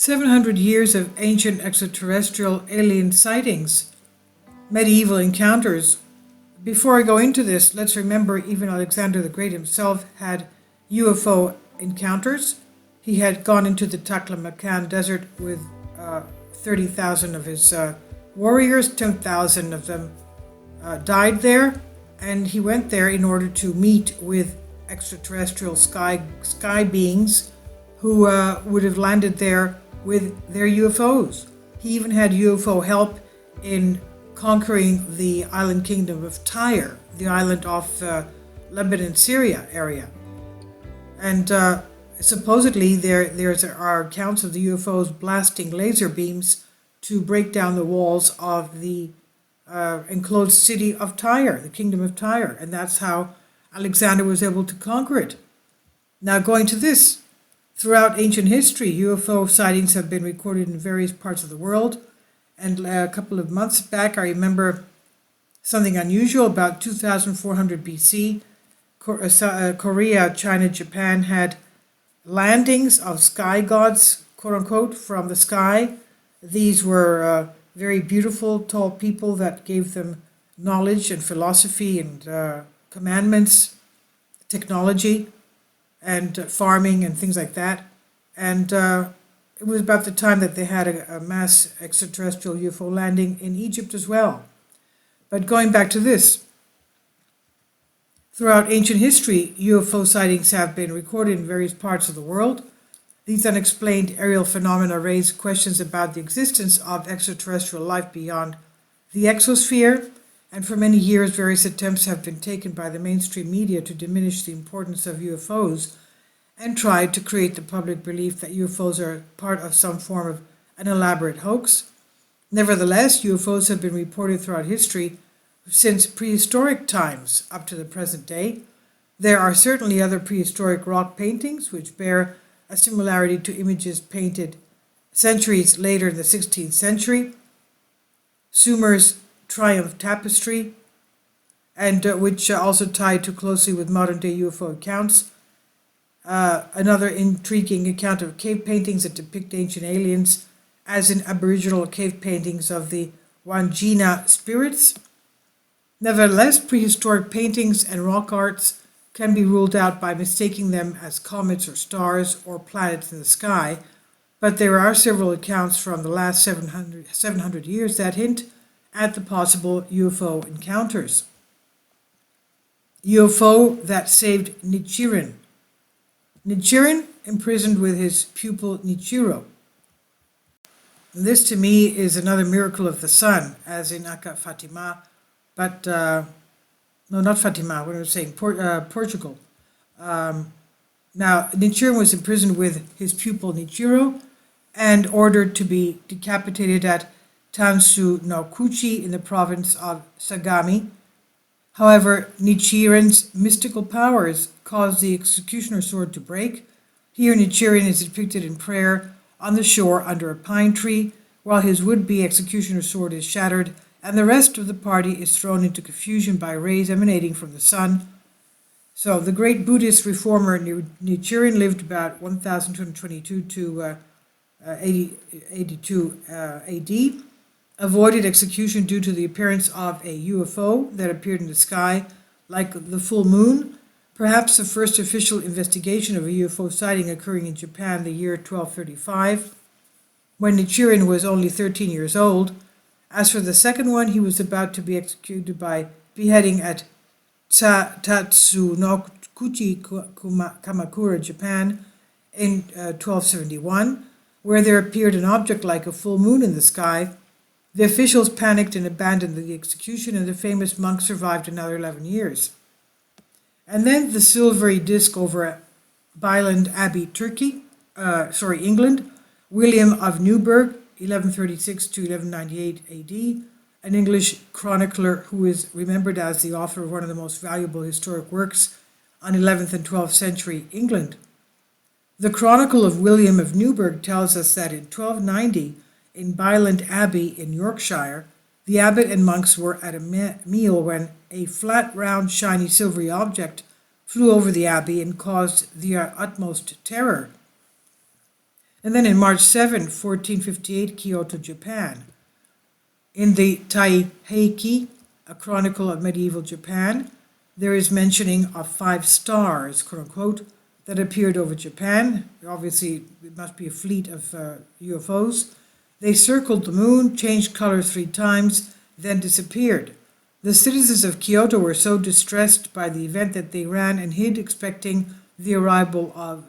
700 years of ancient extraterrestrial alien sightings, medieval encounters. Before I go into this, let's remember even Alexander the Great himself had UFO encounters. He had gone into the Taklamakan desert with 30,000 of his warriors, 10,000 of them died there, and he went there in order to meet with extraterrestrial sky beings who would have landed there with their UFOs. He even had UFO help in conquering the island kingdom of Tyre, the island off Lebanon, Syria area. And supposedly there are accounts of the UFOs blasting laser beams to break down the walls of the enclosed city of Tyre, the kingdom of Tyre. And that's how Alexander was able to conquer it. Now going to this. Throughout ancient history, UFO sightings have been recorded in various parts of the world. And a couple of months back, I remember something unusual. About 2400 BC, Korea, China, Japan had landings of sky gods, quote unquote, from the sky. These were very beautiful, tall people that gave them knowledge and philosophy and commandments, technology, and farming and things like that. And it was about the time that they had a mass extraterrestrial UFO landing in Egypt as well. But going back to this, throughout ancient history, UFO sightings have been recorded in various parts of the world. These unexplained aerial phenomena raise questions about the existence of extraterrestrial life beyond the exosphere, and for many years various attempts have been taken by the mainstream media to diminish the importance of UFOs and tried to create the public belief that UFOs are part of some form of an elaborate hoax. Nevertheless, UFOs have been reported throughout history since prehistoric times up to the present day. There are certainly other prehistoric rock paintings which bear a similarity to images painted centuries later in the 16th century. Sumer's Triumph Tapestry, and which also tied too closely with modern-day UFO accounts. Another intriguing account of cave paintings that depict ancient aliens, as in Aboriginal cave paintings of the Wangina spirits. Nevertheless, prehistoric paintings and rock arts can be ruled out by mistaking them as comets or stars or planets in the sky, but there are several accounts from the last 700 years that hint at the possible UFO encounters. UFO that saved Nichiren. Nichiren imprisoned with his pupil Nichiro. This to me is another miracle of the sun, as in Aka Fatima, but no, not Fatima, what am I saying? Portugal. Now, Nichiren was imprisoned with his pupil Nichiro and ordered to be decapitated at Tansu no Kuchi in the province of Sagami. However, Nichiren's mystical powers caused the executioner's sword to break. Here, Nichiren is depicted in prayer on the shore under a pine tree, while his would-be executioner's sword is shattered, and the rest of the party is thrown into confusion by rays emanating from the sun. So, the great Buddhist reformer Nichiren lived about 1222 to 82 AD. Avoided execution due to the appearance of a UFO that appeared in the sky like the full moon, perhaps the first official investigation of a UFO sighting occurring in Japan the year 1235, when Nichiren was only 13 years old. As for the second one, he was about to be executed by beheading at Tatsu no Kuchi, Kamakura, Japan in 1271, where there appeared an object like a full moon in the sky. The officials panicked and abandoned the execution, and the famous monk survived another 11 years. And then the silvery disc over Byland Abbey, England, William of Newburgh, 1136 to 1198 AD, an English chronicler who is remembered as the author of one of the most valuable historic works on 11th and 12th century England. The Chronicle of William of Newburgh tells us that in 1290, in Byland Abbey in Yorkshire, the abbot and monks were at a meal when a flat, round, shiny, silvery object flew over the abbey and caused the utmost terror. And then in March 7, 1458, Kyoto, Japan. In the Taiheiki, a chronicle of medieval Japan, there is mentioning of 5 stars, quote unquote, that appeared over Japan. Obviously, it must be a fleet of UFOs. They circled the moon, changed color 3 times, then disappeared. The citizens of Kyoto were so distressed by the event that they ran and hid, expecting the arrival of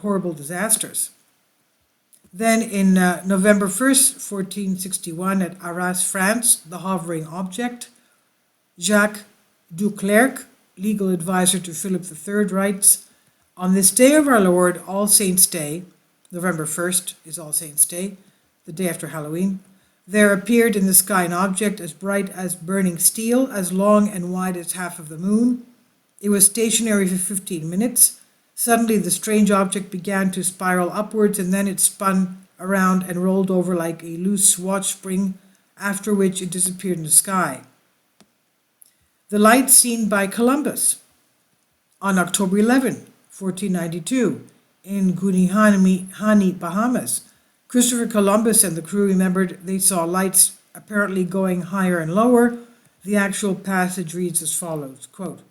horrible disasters. Then in November 1st, 1461, at Arras, France, the hovering object. Jacques Duclerc, legal advisor to Philip III, writes, "On this day of our Lord, All Saints' Day," November 1st is All Saints' Day, the day after Halloween, "there appeared in the sky an object as bright as burning steel, as long and wide as half of the moon. It was stationary for 15 minutes. Suddenly the strange object began to spiral upwards, and then it spun around and rolled over like a loose watch spring, after which it disappeared in the sky." The light seen by Columbus. On October 11, 1492, in Gunihani, Bahamas, Christopher Columbus and the crew remembered they saw lights apparently going higher and lower. The actual passage reads as follows, quote,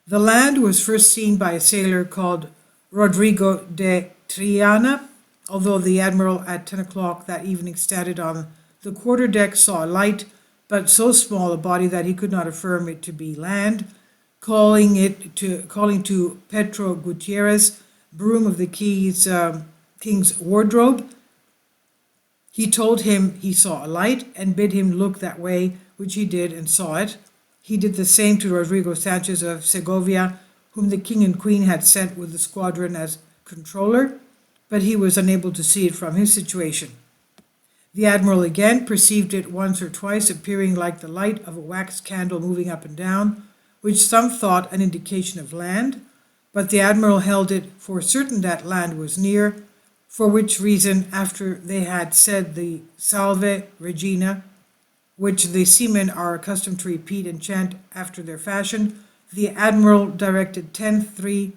"The land was first seen by a sailor called Rodrigo de Triana, although the admiral at 10 o'clock that evening standing on the quarterdeck saw a light, but so small a body that he could not affirm it to be land. Calling to Pedro Gutierrez, groom of the king's wardrobe, he told him he saw a light and bid him look that way, which he did and saw it. He did the same to Rodrigo Sanchez of Segovia, whom the king and queen had sent with the squadron as controller, but he was unable to see it from his situation. The admiral again perceived it once or twice, appearing like the light of a wax candle moving up and down, which some thought an indication of land, but the admiral held it for certain that land was near, for which reason, after they had said the Salve Regina, which the seamen are accustomed to repeat and chant after their fashion, the admiral directed 10-3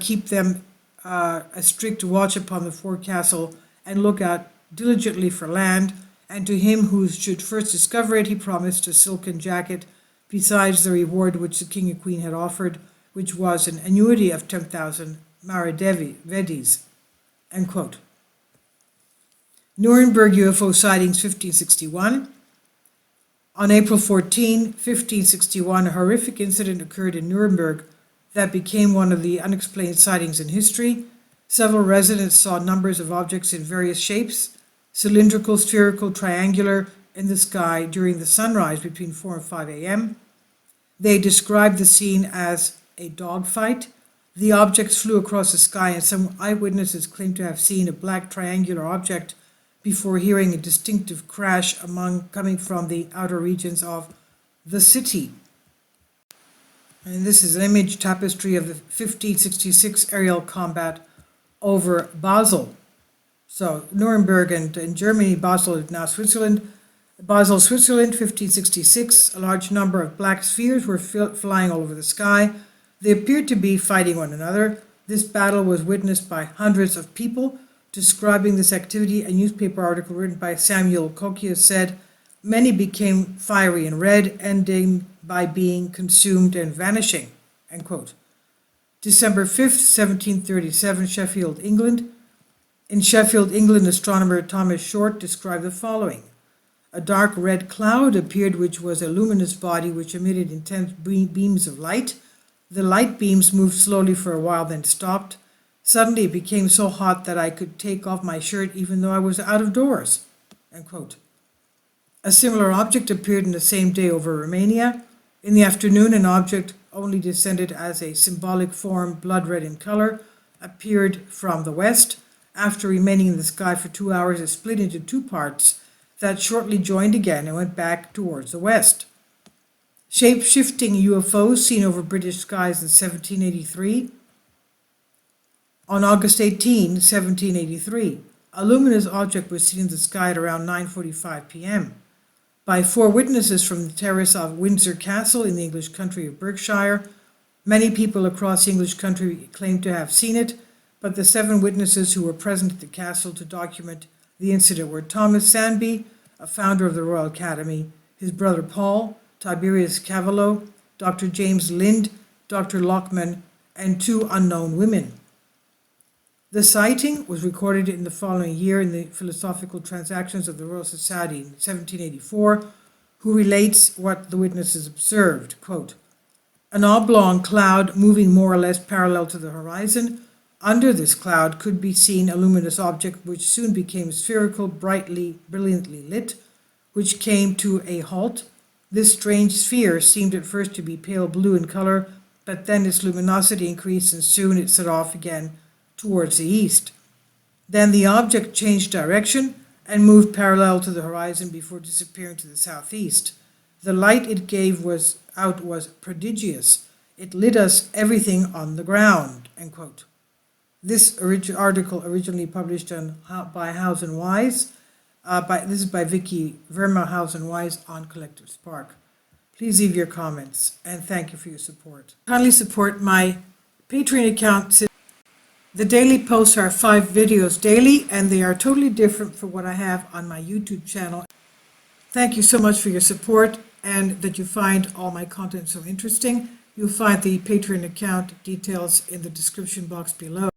keep them a strict watch upon the forecastle and look out diligently for land, and to him who should first discover it he promised a silken jacket, besides the reward which the king and queen had offered, which was an annuity of 10,000 maravedis." End quote. Nuremberg UFO sightings 1561. On April 14, 1561, a horrific incident occurred in Nuremberg that became one of the unexplained sightings in history. Several residents saw numbers of objects in various shapes, cylindrical, spherical, triangular, in the sky during the sunrise between 4 and 5 a.m. They described the scene as a dogfight. The objects flew across the sky, and some eyewitnesses claimed to have seen a black triangular object before hearing a distinctive crash coming from the outer regions of the city. And this is an image tapestry of the 1566 aerial combat over Basel. So Nuremberg and in Germany, Basel is now Switzerland. Basel, Switzerland, 1566, a large number of black spheres were flying all over the sky. They appeared to be fighting one another. This battle was witnessed by hundreds of people. Describing this activity, a newspaper article written by Samuel Kokia said, "Many became fiery and red, ending by being consumed and vanishing." End quote. December 5th, 1737, Sheffield, England. In Sheffield, England, astronomer Thomas Short described the following. A dark red cloud appeared, which was a luminous body which emitted intense beams of light. The light beams moved slowly for a while, then stopped. Suddenly it became so hot that I could take off my shirt even though I was out of doors. End quote. A similar object appeared in the same day over Romania. In the afternoon, an object only descended as a symbolic form, blood red in color, appeared from the west. After remaining in the sky for 2 hours, it split into 2 parts that shortly joined again and went back towards the west. Shape-shifting UFOs seen over British skies in 1783. On August 18, 1783, a luminous object was seen in the sky at around 9:45 p.m. by 4 witnesses from the terrace of Windsor Castle in the English country of Berkshire. Many people across the English country claimed to have seen it. but the 7 witnesses who were present at the castle to document the incident were Thomas Sandby, a founder of the Royal Academy, his brother Paul, Tiberius Cavallo, Dr. James Lind, Dr. Lockman, and 2 unknown women. The sighting was recorded in the following year in the Philosophical Transactions of the Royal Society in 1784, who relates what the witnesses observed. Quote, an oblong cloud moving more or less parallel to the horizon. Under this cloud could be seen a luminous object which soon became spherical, brilliantly lit, which came to a halt. This strange sphere seemed at first to be pale blue in color, but then its luminosity increased and soon it set off again towards the east. Then the object changed direction and moved parallel to the horizon before disappearing to the southeast. The light it gave was prodigious. It lit us everything on the ground. End quote. This article originally published by House and Wise. This is by Vicky Verma, House and Wise, on Collective Spark. Please leave your comments and thank you for your support. Kindly support my Patreon account. The daily posts are 5 videos daily, and they are totally different from what I have on my YouTube channel. Thank you so much for your support and that you find all my content so interesting. You'll find the Patreon account details in the description box below.